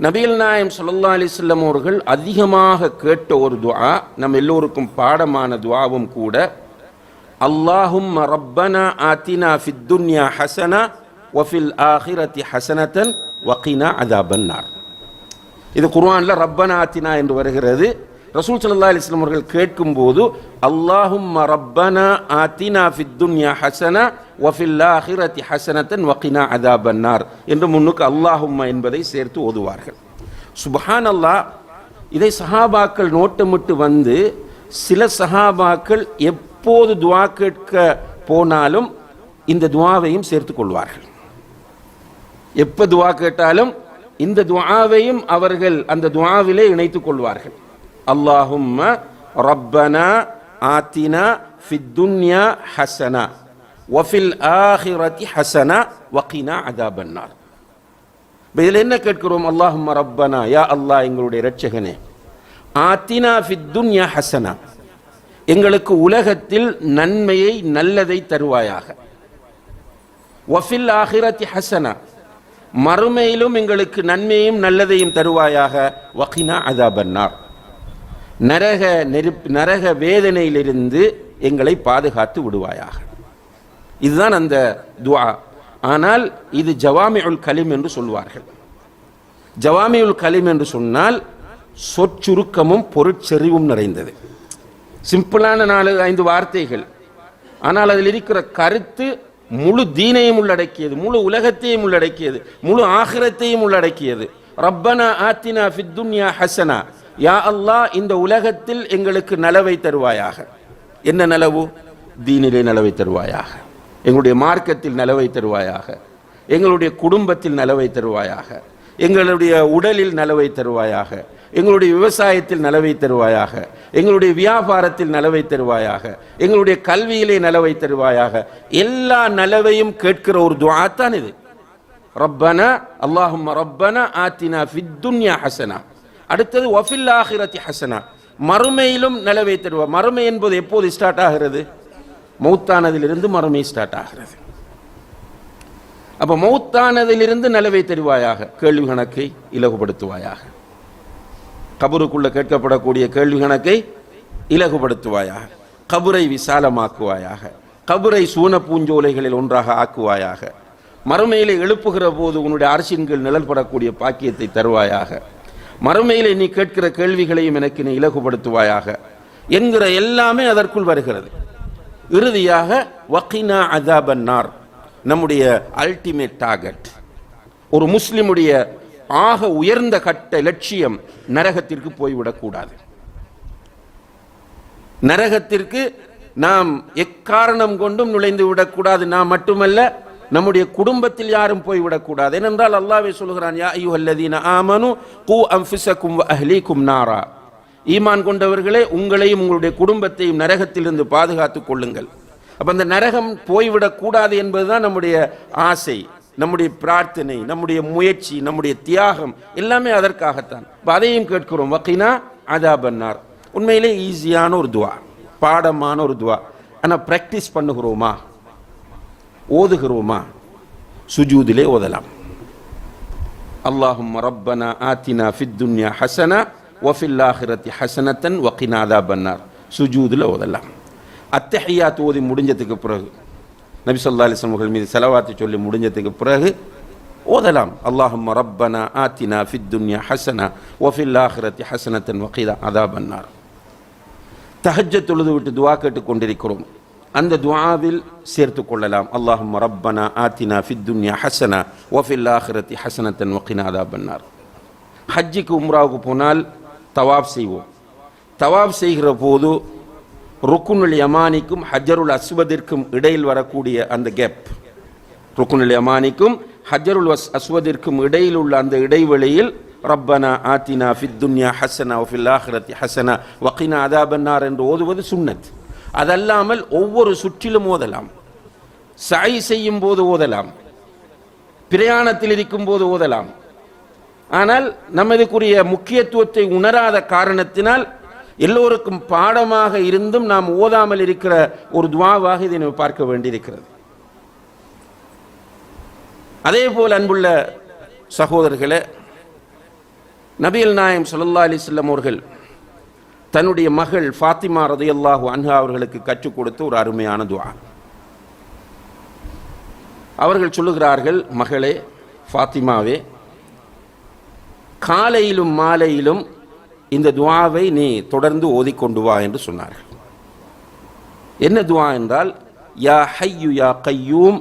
நபிகள் நாயகம் ஸல்லல்லாஹு அலைஹி வஸல்லம் அவர்கள் அதிகமாக கேட்ட ஒரு துஆ, நம் எல்லோருக்கும் பாடமான துஆவும் கூட, அல்லாஹும்ம ரப்பனா ஆத்தினா ஃபித் துன்யா ஹஸனா வ ஃபில் ஆখিরাতি ஹஸனத்தன் வ கினா அஸாபன்னார். இது குர்ஆன்ல ரப்பனா ஆத்தினா என்று வருகிறது. ரசூல் ஸல்லல்லாஹு அலைஹி வஸல்லம் அவர்கள் கேட்கும்போது அல்லாஹும்ம ரப்பனா ஆத்தினா ஃபித் துன்யா ஹஸனா வ ஃபில் ஆখিরাতি ஹஸனத்தன் வ கினா அஸாபன்னார் என்று முன்னுக்கு அல்லாஹும்ம என்பதை சேர்த்து ஓதுவார்கள். சுப்ஹானல்லாஹ். இதை சஹாபாக்கள் நோட்டமிட்டு வந்து சில சஹாபாக்கள் எப்போது துஆ கேட்க போனாலும் இந்த துஆவையும் சேர்த்துக் கொள்வார்கள். எப்ப துஆ கேட்டாலும் இந்த துஆவையும் அவர்கள் அந்த துஆவிலே இணைத்துக் கொள்வார்கள். அல்லாஹும்ம ரப்பனா ஆத்தினா ஃபித் துன்யா ஹஸனா வ ஃபில் ஆখিরাতি ஹஸனா வ கினா அஸாபன்னார். இதில் என்ன கேட்கிறோம்? அல்லாஹும்ம ரப்பனா, யா அல்லாஹ் எங்களுடைய இரட்சகனே, ஆத்தினா ஃபித் துன்யா ஹஸனா, எங்களுக்கு உலகத்தில் நன்மையை நல்லதை தருவாயாக, வ ஃபில் ஆখিরাতি ஹஸனா, மறுமையிலும் எங்களுக்கு நன்மையும் நல்லதையும் தருவாயாக, வ கினா அஸாபன்னார், நரக வேதனையிலிருந்து எங்களை பாதுகாத்து விடுவாயாக. இதுதான் அந்த துஆ. ஆனால் இது ஜவாமிஉல் கலிம் என்று சொல்வார்கள். ஜவாமிஉல் கலிம் என்று சொன்னால் சொற்சுருக்கமும் பொருட்செறிவும் நிறைந்தது. சிம்பிளான 4-5 வார்த்தைகள், ஆனால் அதில் இருக்கிற கருத்து முழு தீனையும் உள்ளடக்கியது, முழு உலகத்தையும் உள்ளடக்கியது, முழு ஆখিরাத்தையும் உள்ளடக்கியது. ரப்பனா ஆத்தினா ஃபித் துன்யா ஹஸனா, யா அல்லாஹ் இந்த உலகத்தில் எங்களுக்கு நலவை தருவாயாக. என்ன நலவு? தீனிலே நலவை தருவாயாக, எங்களுடைய மார்க்கத்தில் நலவை தருவாயாக, எங்களுடைய குடும்பத்தில் நலவை தருவாயாக, எங்களுடைய உடலில் நலவை தருவாயாக, எங்களுடைய விவசாயத்தில் நலவை தருவாயாக, எங்களுடைய வியாபாரத்தில் நலவை தருவாயாக, எங்களுடைய கல்வியிலே நலவை தருவாயாக. எல்லா நலவையும் கேட்கிற ஒரு துஆ தான் இது. ரப்பனா அல்லாஹும்ம ரப்பனா ஆத்தினா ஃபித் துன்யா ஹஸனா. அடுத்தது வ ஃபில் ஆখিরাতি ஹஸனா, மறுமையிலும் நலவை தருவா. மறுமை என்பது எப்போது ஸ்டார்ட் ஆகிறது? மௌத்தானதிலிருந்து மறுமை ஸ்டார்ட் ஆகிறது. அப்ப மௌத்தானதிலிருந்து நலவை தருவாயாக, கேள்வி கணக்கை இலகுபடுத்துவாயாக, கபருக்குள்ள கேட்கப்படக்கூடிய கேள்வி கணக்கை இலகுபடுத்துவாயாக, கபரை விசாலமாக்குவாயாக, கபரை சூன பூஞ்சோலைகளில் ஒன்றாக ஆக்குவாயாக, மறுமையிலே எழுப்புகிற போது உன்னுடைய அரசின்கள் நிழல்படக்கூடிய பாக்கியத்தை தருவாயாக, மறுமையிலே நீ கேட்கிற கேள்விகளையும் எனக்கு நீ இலகுபடுத்துவாயாக என்கிற எல்லாமே அதற்குள் வருகிறது. இறுதியாக வகினா அஸாபன்னார், நம்முடைய அல்டிமேட் டார்கெட், ஒரு முஸ்லிமுடைய ஆக உயர்ந்த கட்ட லட்சியம் நரகத்திற்கு போய்விடக்கூடாது. நரகத்திற்கு நாம் எக்காரணம் கொண்டும் நுழைந்து விடக்கூடாது. நாம் மட்டுமல்ல, நம்முடைய குடும்பத்தில் யாரும் போய்விடக்கூடாது. ஏனென்றால் அல்லாஹ்வே சொல்கிறான், யா அய்யுஹல்லதீன ஆமனு கூ அன்ஃபுஸக்கும் வ அஹ்லீக்கும் நாரா, ஈமான் கொண்டவர்களே உங்களையும் உங்களுடைய குடும்பத்தையும் நரகத்திலிருந்து பாதுகாத்துக் கொள்ளுங்கள். அப்ப அந்த நரகம் போய்விடக்கூடாது என்பதுதான் நம்முடைய ஆசை, நம்முடைய பிரார்த்தனை, நம்முடைய முயற்சி, நம்முடைய தியாகம் எல்லாமே அதற்காகத்தான். அதையும் கேட்கிறோம், வகினா அஸாபன்னார். உண்மையிலே ஈஸியான ஒரு துஆ, பாடமான ஒரு துஆ. ஆனால் பிராக்டிஸ் பண்ணுகிறோமா? ஓதுகிறோமா? சுஜூதிலே ஓதலாம். அல்லாஹும்ம ரப்பனா ஆத்தினா ஃபித் துன்யா ஹஸனா வ ஃபில் ஆখিরাতি ஹஸனத்தன் வ கினா அஸாபன்னார். சுஜூதில் ஓதலாம். அத்தஹியாத் ஓதி முடிஞ்சதுக்கு பிறகு, நபி ஸல்லல்லாஹு அலைஹி வஸல்லம் மீது ஸலவாத் சொல்லி முடிஞ்சதுக்கு பிறகு ஓதலாம். அல்லாஹும்ம ரப்பனா ஆத்தினா ஃபித் துன்யா ஹஸனா வ ஃபில் ஆখিরাতি ஹஸனத்தன் வ கினா அஸாபன்னார். தஹஜ்ஜத் தொழுது விட்டு துஆ கேட்டுக் கொண்டிருக்கிறோம், அந்த துஆவில் சேர்த்து கொள்ளலாம். அல்லாஹும்ம ரப்பனா ஆத்தினா ஃபித் துன்யா ஹஸனா வ ஃபில் ஆখিরাতি ஹஸனத்தன் வ கினா அஸாபன்னார். ஹஜ்ஜுக்கு உம்ராவுக்கு போனால் தவாப் செய்வோம். தவாப் செய்கிற போது ருக்குனுல் யமானிக்கும் ஹஜ்ஜருல் அஸ்வதிற்கும் இடையில் வரக்கூடிய அந்த கேப், ருக்குனுல் யமானிக்கும் ஹஜ்ஜருல் அஸ்வதிற்கும் இடையில் உள்ள அந்த இடைவெளியில் ரப்பனா ஆத்தினா ஃபித் துன்யா ஹஸனா வ ஃபில் ஆখিরাতি ஹஸனா வ கினா அஸாபன்னார் என்று ஓதுவது சுன்னத். அதல்லாமல் ஒவ்வொரு சுற்றிலும் ஓதலாம். சஅய் செய்யும் போது ஓதலாம், பிரயாணத்தில் இருக்கும் போது ஓதலாம். ஆனால் நமதுக்குரிய முக்கியத்துவத்தை உணராத காரணத்தினால் எல்லோருக்கும் பாடமாக இருந்தும் நாம் ஓதாமல் இருக்கிற ஒரு துஆவாக இதை நாம் பார்க்க வேண்டியிருக்கிறது. அதே போல் அன்புள்ள சகோதரர்களே, நபிகள் நாயகம் ஸல்லல்லாஹு அலைஹி வஸல்லம் அவர்கள் தன்னுடைய மகள் ஃபாத்திமா ரலியல்லாஹு அன்ஹா அவர்களுக்கு கற்றுக் கொடுத்த ஒரு அருமையான துஆ. அவர்கள் சொல்லுகிறார்கள், மகளே ஃபாத்திமாவே, காலையிலும் மாலையிலும் இந்த துஆவை நீ தொடர்ந்து ஓதிக்கொண்டு வா என்று சொன்னார்கள். என்ன துஆ என்றால், யா ஹய்யு யா கய்யூம்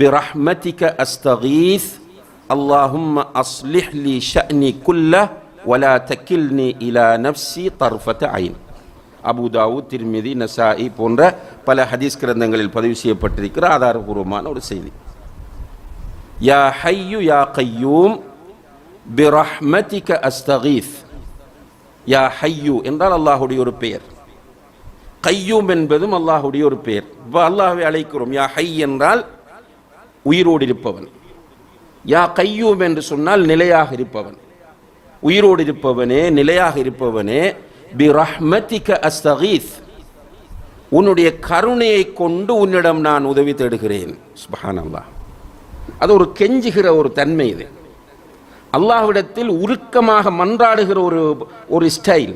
பிரஹ்மதிக அஸ்தகீஸ் அல்லாஹும்ம அஸ்லிஹ் லி ஷஅனி குல்லஹ் வலா தக்கில்னி இலா நஃப்ஸி தர்ஃபத ஐன். அபூ தாவூத், திர்மிதி, நசாஇ போன்ற பல ஹதீஸ் கிரந்தங்களில் பதிவு செய்யப்பட்டிருக்கிற ஆதாரபூர்வமான ஒரு செய்தி. யா ஹய்யு யா கய்யூம் பிரஹ்மதிக அஸ்தகீஸ். யா ஹய்யு என்றால் அல்லாஹுடைய ஒரு பெயர், கய்யூம் என்பதும் அல்லாஹுடைய ஒரு பெயர். இப்போ அல்லாஹ்வை அழைக்கிறோம். யா ஹை என்றால் உயிரோடு இருப்பவன், யா கய்யூம் என்று சொன்னால் நிலையாக இருப்பவன். உயிரோடு இருப்பவனே, நிலையாக இருப்பவனே, பிரஹ்மதிக அஸ்தகீஸ், உன்னுடைய கருணையை கொண்டு உன்னிடம் நான் உதவி தேடுகிறேன். சுப்ஹானல்லாஹ். அது ஒரு கெஞ்சுகிற ஒரு தன்மை. இது அல்லாஹ்விடத்தில் உருக்கமாக மன்றாடுகிற ஒரு ஸ்டைல்.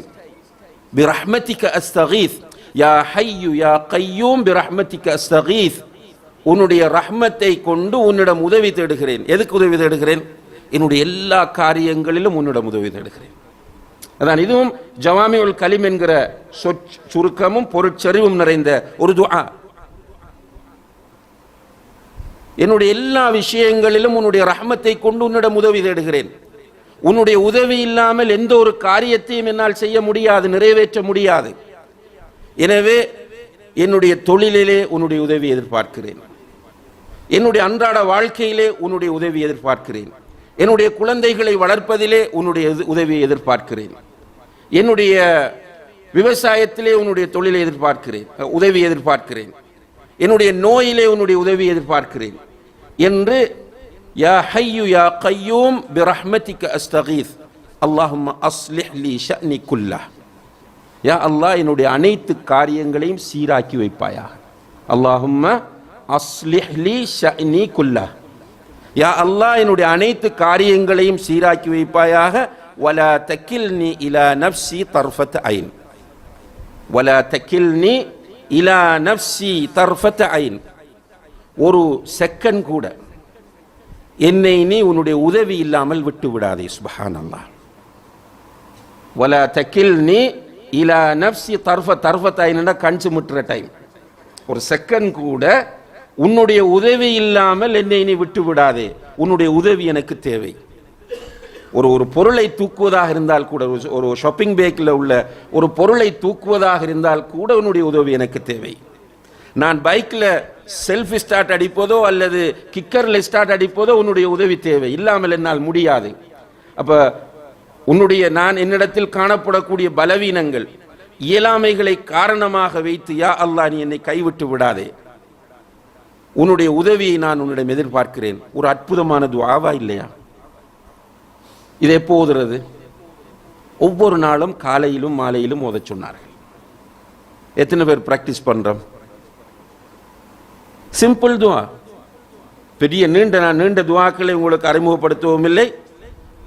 பிரஹ்மதிக அஸ்தகீஸ், யா ஹய்யு யா கய்யூம் பிரஹ்மதிக அஸ்தகீஸ், உன்னுடைய ரஹ்மத்தை கொண்டு உன்னிடம் உதவி தேடுகிறேன். எதுக்கு உதவி தேடுகிறேன்? என்னுடைய எல்லா காரியங்களிலும் உன்னிடம் உதவி தேடுகிறேன். அதான் இதுவும் ஜவாமிஉல் கலிம் என்கிற சுருக்கமும் பொருட்செறிவும் நிறைந்த ஒரு துஆ. என்னுடைய எல்லா விஷயங்களிலும் உன்னுடைய ரஹ்மத்தை கொண்டு உன்னிடம் உதவி தேடுகிறேன். உன்னுடைய உதவி இல்லாமல் எந்த ஒரு காரியத்தையும் என்னால் செய்ய முடியாது, நிறைவேற்ற முடியாது. எனவே என்னுடைய தொழிலிலே உன்னுடைய உதவி எதிர்பார்க்கிறேன், என்னுடைய அன்றாட வாழ்க்கையிலே உன்னுடைய உதவி எதிர்பார்க்கிறேன், என்னுடைய குழந்தைகளை வளர்ப்பதிலே உன்னுடைய உதவியை எதிர்பார்க்கிறேன், என்னுடைய விவசாயத்திலே உன்னுடைய தொழிலை எதிர்பார்க்கிறேன், உதவி எதிர்பார்க்கிறேன், என்னுடைய நோயிலே உன்னுடைய உதவி எதிர்பார்க்கிறேன் என்று யா ஹய்யு யா கய்யூம் பிரஹ்மதிக அஸ்தகீஸ் அல்லாஹும்ம அஸ்லிஹ் லி ஷஅனி குல்லஹ். யா அல்லாஹ், என்னுடைய அனைத்து காரியங்களையும் சீராக்கி வைப்பாயாக. அல்லாஹும்ம அஸ்லிஹ் லி ஷஅனி குல்லஹ். யா அல்லாஹ், என்னுடைய அனைத்து காரியங்களையும் சீராக்கி வைப்பாயாக. வலா தக்கில்னி இலா நஃப்ஸி தர்ஃபத ஐன். வலா தக்கில்னி இலா நஃப்ஸி தர்ஃபத ஐன். ஒரு செகண்ட் கூட என்னை நீ உன்னுடைய உதவி இல்லாமல் விட்டு விடாதே. சுப்ஹானல்லாஹ். வலா தக்கில்னி இலா நஃப்ஸி தர்ஃபத ஐன்னா கண் சிமிட்டுற டைம். ஒரு செகண்ட் கூட உன்னுடைய உதவி இல்லாமல் என்னை நீ விட்டு விடாதே, உன்னுடைய உதவி எனக்கு தேவை. ஒரு பொருளை தூக்குவதாக இருந்தால் கூட, ஒரு ஷாப்பிங் பேக்கில் உள்ள ஒரு பொருளை தூக்குவதாக இருந்தால் கூட உன்னுடைய உதவி எனக்கு தேவை. நான் பைக்கில் செல்ஃப் ஸ்டார்ட் அடிப்பதோ அல்லது கிக்கரில் ஸ்டார்ட் அடிப்பதோ உன்னுடைய உதவி தேவை, இல்லாமல் என்னால் முடியாது. அப்போ உன்னுடைய என்னிடத்தில் காணப்படக்கூடிய பலவீனங்கள், இயலாமைகளை காரணமாக வைத்து யா அல்லாஹ், நீ என்னை கைவிட்டு விடாதே, உன்னுடைய உதவியை நான் உன்னிடம் எதிர்பார்க்கிறேன். ஒரு அற்புதமான துஆவா இல்லையா? இதை எப்போ ஓதுறது? ஒவ்வொரு நாளும் காலையிலும் மாலையிலும் ஓத சொன்னார்கள். எத்தனை பேர் பிராக்டிஸ் பண்றோம்? சிம்பிள் துஆ. பெரிய நீண்ட துஆக்களை உங்களுக்கு அறிமுகப்படுத்தவும் இல்லை,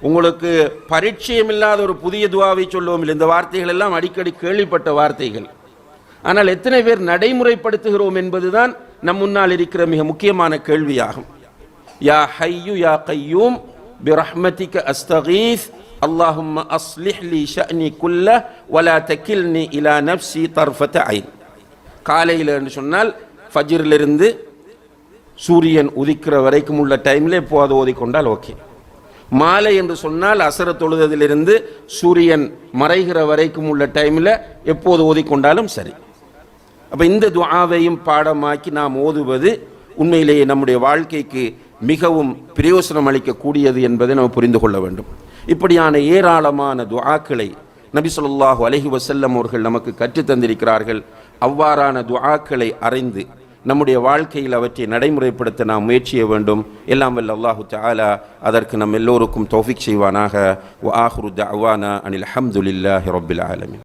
உங்களுக்கு பரிச்சயம் இல்லாத ஒரு புதிய துஆவை சொல்லவும் இல்லை. இந்த வார்த்தைகள் எல்லாம் அடிக்கடி கேள்விப்பட்ட வார்த்தைகள். ஆனால் எத்தனை பேர் நடைமுறைப்படுத்துகிறோம் என்பதுதான் நம் முன்னால் இருக்கிற மிக முக்கியமான கேள்வியாகும். யா ஹய்யு யா கய்யூம் பிரஹ்மதிக அஸ்தகீஸ் அல்லாஹும்ம அஸ்லிஹ் லி ஷஅனி குல்லஹ் வலா தக்கில்னி இலா நஃப்ஸி தர்ஃபத ஐன். காலையில் என்று சொன்னால் ஃபஜ்ரிலிருந்து சூரியன் உதிக்கிற வரைக்கும் உள்ள டைமில் எப்போது ஓதிக்கொண்டால் ஓகே. மாலை என்று சொன்னால் அசர தொழுதலிருந்து சூரியன் மறைகிற வரைக்கும் உள்ள டைமில் எப்போது ஓதிக்கொண்டாலும் சரி. அப்போ இந்த துஆவையும் பாடமாக்கி நாம் ஓதுவது உண்மையிலேயே நம்முடைய வாழ்க்கைக்கு மிகவும் பிரயோசனம் அளிக்கக்கூடியது என்பதை நாம் புரிந்து கொள்ள வேண்டும். இப்படியான ஏராளமான துஆக்களை நபி ஸல்லல்லாஹு அலைஹி வஸல்லம் அவர்கள் நமக்கு கற்றுத்தந்திருக்கிறார்கள். அவ்வாறான துஆக்களை அறிந்து நம்முடைய வாழ்க்கையில் அவற்றை நடைமுறைப்படுத்த நாம் முயற்சிய வேண்டும். எல்லாம் வல்ல அல்லாஹு தஆலா அதற்கு நம் எல்லோருக்கும் தௌஃபீக் செய்வானாக. வ ஆஹிரு தஅவானா அனில் ஹம்துலில்லாஹி ரப்பில் ஆலமீன்.